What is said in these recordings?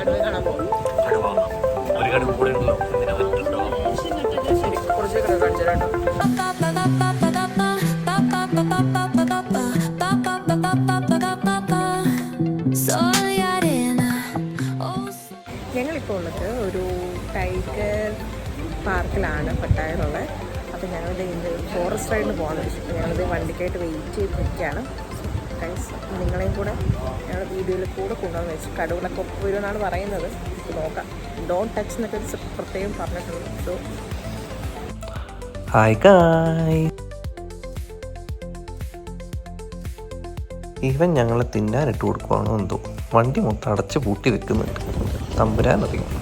കടുവ കാണാൻ പോകും. ഒരു കടുവ കൂടെ ഉണ്ടല്ലോ. ശരി, കുറച്ച് കടുവ കാണിച്ചു തരാം. ഞങ്ങളിപ്പോൾ ഉള്ളത് ഒരു ടൈഗർ പാർക്കിലാണ്, പട്ടായയിലുള്ള. അപ്പോൾ ഞങ്ങളിത് ഇന്ന് ഫോറസ്റ്റ് റൈഡിന് പോകാൻ വെച്ചിട്ട് ഞങ്ങളിത് വണ്ടിക്കായിട്ട് വെയിറ്റ് ചെയ്ത് നിൽക്കുകയാണ്. ഗൈസ്, നിങ്ങളെയും കൂടെ ഞങ്ങൾ വീഡിയോയിൽ കൂടെ കൊണ്ടുവന്ന് വെച്ചു. കടുവകളൊക്കെ ഒപ്പം വരുമെന്നാണ് പറയുന്നത്. നോക്കാം. ഡോണ്ട് ടച്ച് എന്നൊക്കെ പ്രത്യേകം പറഞ്ഞിട്ടുണ്ട്. സോ ഹായ് ഗായ്, ഇവൻ ഞങ്ങളെ തിന്നാനിട്ട് കൊടുക്കുവാണോ എന്തോ. വണ്ടി മൊത്തം അടച്ച് പൂട്ടി വെക്കുന്നുണ്ട്. തമ്പുരാനറിയും.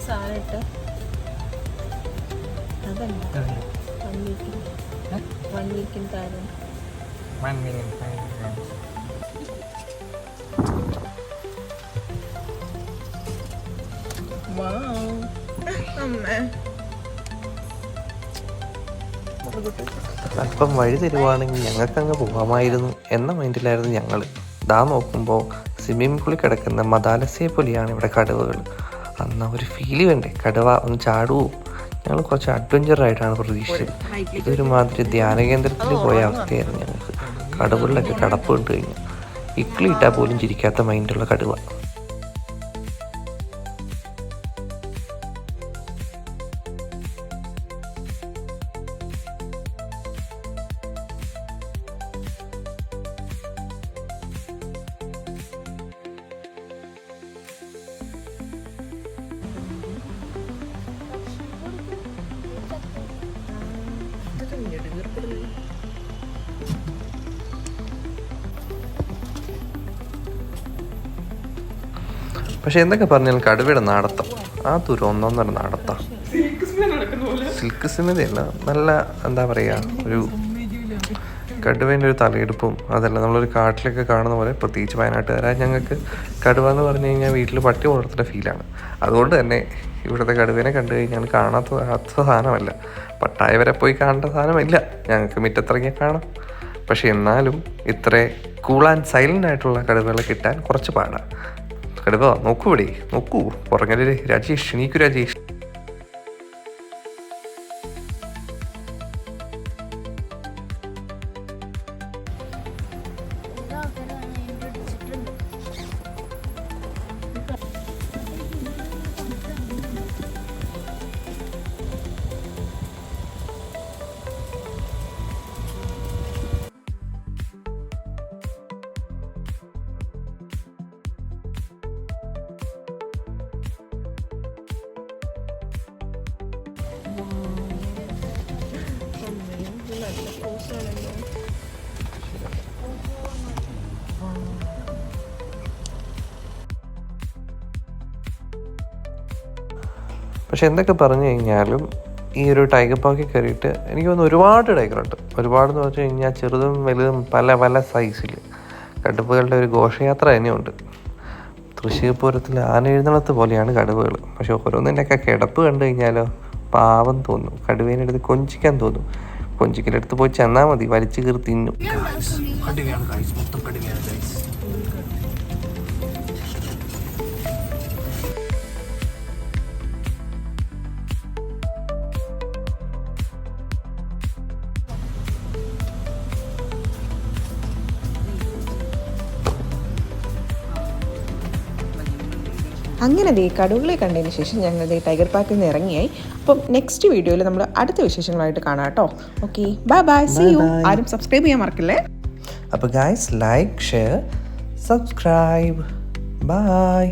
സാധനം ഇട്ട് അതല്ല 1 വീക്കിൻ താരം. അല്പം വഴി തരുവാണെങ്കിൽ ഞങ്ങൾക്കങ്ങ് പോകാമായിരുന്നു എന്ന മൈൻഡിലായിരുന്നു ഞങ്ങൾ. ദാ നോക്കുമ്പോൾ സ്വിമ്മിംഗ് പൂളിൽ കിടക്കുന്ന മദാലസയെ പോലെയാണ് ഇവിടെ കടുവകൾ. അന്ന് ഒരു ഫീല് വേണ്ടേ, കടുവ ഒന്ന് ചാടുവോ. ഞങ്ങൾ കുറച്ച് അഡ്വഞ്ചറായിട്ടാണ് പ്രതീക്ഷിച്ചത്. ഇതൊരുമാതിരി ധ്യാനകേന്ദ്രത്തിൽ പോയ അവസ്ഥയായിരുന്നു ഞങ്ങൾക്ക്. കടുവകളിലൊക്കെ കടപ്പ് കണ്ടു കഴിഞ്ഞു. ഇക്കിളി ഇട്ടാൽ പോലും ചിരിക്കാത്ത മൈൻഡുള്ള കടുവ. പക്ഷെ എന്തൊക്കെ പറഞ്ഞാൽ കടുവയുടെ നടത്തം അതൊരു ഒന്നൊന്നര നടത്താം. സിൽക്ക് സ്മിതയല്ല, നല്ല എന്താ പറയുക, ഒരു കടുവേൻ്റെ ഒരു തലയെടുപ്പും അതല്ല നമ്മളൊരു കാട്ടിലൊക്കെ കാണുന്ന പോലെ. പ്രത്യേകിച്ച് വയനാട്ടുകാരായ ഞങ്ങൾക്ക് കടുവ എന്ന് പറഞ്ഞു കഴിഞ്ഞാൽ വീട്ടിൽ പട്ടി വളർത്തുന്ന ഫീലാണ്. അതുകൊണ്ട് തന്നെ ഇവിടുത്തെ കടുവേനെ കണ്ടു കഴിഞ്ഞാൽ കാണാത്ത സാധനമല്ല. പട്ടായ വരെ പോയി കാണേണ്ട സാധനമില്ല. ഞങ്ങൾക്ക് മുറ്റത്തിറങ്ങിയാൽ കാണാം. പക്ഷെ എന്നാലും ഇത്ര കൂൾ ആൻഡ് സൈലൻ്റ് ആയിട്ടുള്ള കടുവകളെ കിട്ടാൻ കുറച്ച് പാടാണ്. കടുവ നോക്കൂ, ഇവിടെ നോക്കൂ, പുറങ്ങല് രാജേഷ്, എണീക്കു രാജേഷ്. പക്ഷെ എന്തൊക്കെ പറഞ്ഞു കഴിഞ്ഞാലും ഈ ഒരു ടൈഗർ പാർക്കിൽ കയറിയിട്ട് എനിക്ക് തോന്നുന്നു ഒരുപാട് ടൈഗറുണ്ട്. ഒരുപാടെന്ന് പറഞ്ഞു കഴിഞ്ഞാൽ ചെറുതും വലുതും പല പല സൈസിൽ കടുവകളുടെ ഒരു ഘോഷയാത്ര തന്നെയുണ്ട്. തൃശ്ശൂർ പൂരത്തിൽ ആന എഴുന്നള്ളത്ത് പോലെയാണ് കടുവകൾ. പക്ഷെ ഓരോന്നിൻ്റെയൊക്കെ കിടപ്പ് കണ്ടു കഴിഞ്ഞാലോ പാവം തോന്നും. കടുവേനെ എടുത്ത് കൊഞ്ചിക്കാൻ തോന്നും. കൊഞ്ചിക്കലെടുത്ത് പോയി ചെന്നാൽ മതി, വലിച്ചു കീറി തിന്നും. അങ്ങനെ ദേ കടുവകളെ കണ്ടതിന് ശേഷം ഞങ്ങൾ ദേ ടൈഗർ പാർക്കിൽ നിന്ന് ഇറങ്ങിയായി. അപ്പം നെക്സ്റ്റ് വീഡിയോയിൽ നമ്മൾ അടുത്ത വിശേഷങ്ങളായിട്ട് കാണാം കേട്ടോ. Okay, bye bye, see you. ആരും സബ്സ്ക്രൈബ് ചെയ്യാൻ മറക്കില്ലേ. അപ്പോൾ guys, like, share, subscribe. By.